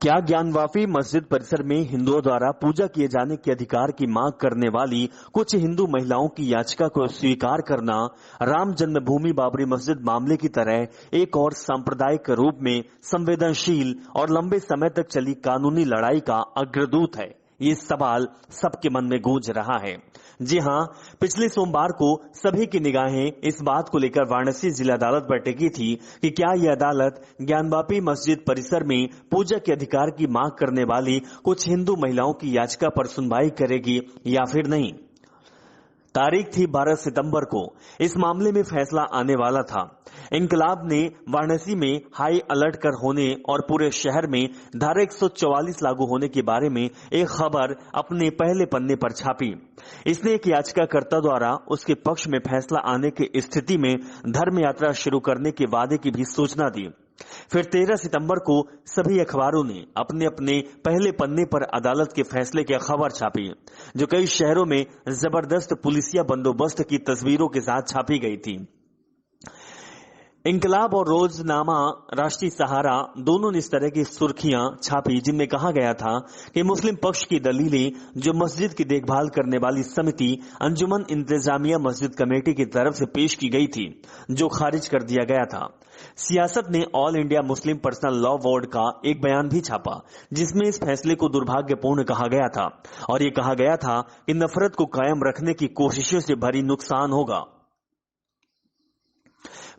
क्या ज्ञानवापी मस्जिद परिसर में हिंदुओं द्वारा पूजा किए जाने के अधिकार की मांग करने वाली कुछ हिंदू महिलाओं की याचिका को स्वीकार करना राम जन्मभूमि बाबरी मस्जिद मामले की तरह एक और सांप्रदायिक रूप में संवेदनशील और लंबे समय तक चली कानूनी लड़ाई का अग्रदूत है? ये सवाल सबके मन में गूंज रहा है। जी हां, पिछले सोमवार को सभी की निगाहें इस बात को लेकर वाराणसी जिला अदालत पर टिकी थी कि क्या यह अदालत ज्ञानवापी मस्जिद परिसर में पूजा के अधिकार की मांग करने वाली कुछ हिंदू महिलाओं की याचिका पर सुनवाई करेगी या फिर नहीं। तारीख थी 12 सितंबर को। इस मामले में फैसला आने वाला था। इंकलाब ने वाराणसी में हाई अलर्ट कर होने और पूरे शहर में धारा 144 लागू होने के बारे में एक खबर अपने पहले पन्ने पर छापी। इसने एक याचिकाकर्ता द्वारा उसके पक्ष में फैसला आने की स्थिति में धर्म यात्रा शुरू करने के वादे की भी सूचना दी। फिर 13 सितंबर को सभी अखबारों ने अपने अपने पहले पन्ने पर अदालत के फैसले की खबर छापी, जो कई शहरों में जबरदस्त पुलिसिया बंदोबस्त की तस्वीरों के साथ छापी गई थी। इंकलाब और रोजनामा राष्ट्रीय सहारा दोनों ने इस तरह की सुर्खियां छापी, जिनमें कहा गया था कि मुस्लिम पक्ष की दलीलें जो मस्जिद की देखभाल करने वाली समिति अंजुमन इंतजामिया मस्जिद कमेटी की तरफ से पेश की गई थी, जो खारिज कर दिया गया था। सियासत ने all India Muslim personal law board का एक बयान भी छापा, जिसमें इस फैसले को दुर्भाग्यपूर्ण कहा गया था और ये कहा गया था कि नफरत को कायम रखने की कोशिशों से भरी नुकसान होगा।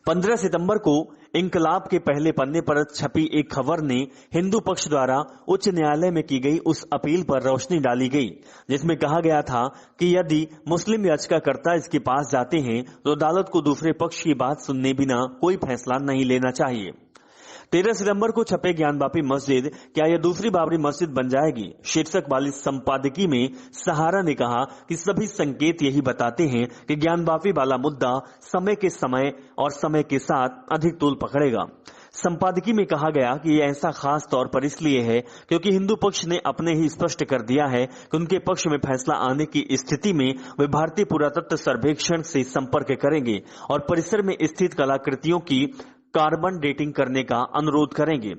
15 सितंबर को इंकलाब के पहले पन्ने पर छपी एक खबर ने हिंदू पक्ष द्वारा उच्च न्यायालय में की गई उस अपील पर रोशनी डाली गई, जिसमें कहा गया था कि यदि मुस्लिम याचिकाकर्ता इसके पास जाते हैं तो अदालत को दूसरे पक्ष की बात सुनने बिना कोई फैसला नहीं लेना चाहिए। 13 सितंबर को छपे ज्ञानवापी मस्जिद क्या यह दूसरी बाबरी मस्जिद बन जाएगी शीर्षक वाली संपादकीय में सहारा ने कहा कि सभी संकेत यही बताते हैं कि ज्ञानवापी वाला मुद्दा समय के समय और समय के साथ अधिक तूल पकड़ेगा। संपादकीय में कहा गया कि यह ऐसा खास तौर पर इसलिए है क्योंकि हिंदू पक्ष ने अपने ही स्पष्ट कर दिया है कि उनके पक्ष में फैसला आने की स्थिति में वे भारतीय पुरातत्व सर्वेक्षण से संपर्क करेंगे और परिसर में स्थित कलाकृतियों की कार्बन डेटिंग करने का अनुरोध करेंगे।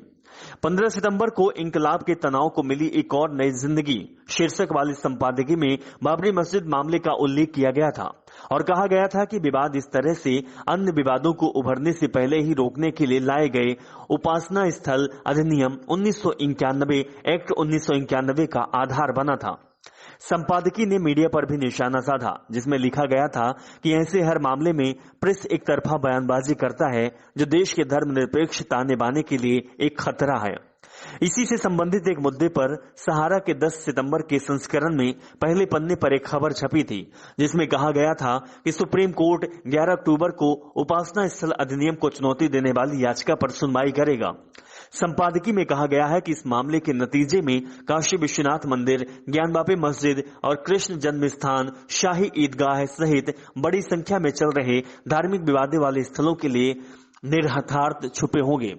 15 सितंबर को इंकलाब के तनाव को मिली एक और नई जिंदगी शीर्षक वाली संपादकीय में बाबरी मस्जिद मामले का उल्लेख किया गया था और कहा गया था कि विवाद इस तरह से अन्य विवादों को उभरने से पहले ही रोकने के लिए लाए गए उपासना स्थल अधिनियम 1991 एक्ट 1991 का आधार बना था। संपादकीय ने मीडिया पर भी निशाना साधा, जिसमें लिखा गया था कि ऐसे हर मामले में प्रेस एक तरफा बयानबाजी करता है, जो देश के धर्मनिरपेक्ष ताने बाने के लिए एक खतरा है। इसी से संबंधित एक मुद्दे पर सहारा के 10 सितंबर के संस्करण में पहले पन्ने पर एक खबर छपी थी, जिसमें कहा गया था कि सुप्रीम कोर्ट 11 अक्टूबर को उपासना स्थल अधिनियम को चुनौती देने वाली याचिका पर सुनवाई करेगा। संपादकीय में कहा गया है कि इस मामले के नतीजे में काशी विश्वनाथ मंदिर, ज्ञानवापी मस्जिद और कृष्ण जन्म स्थान, शाही ईदगाह सहित बड़ी संख्या में चल रहे धार्मिक विवादों वाले स्थलों के लिए निरहथार्थ छुपे होंगे।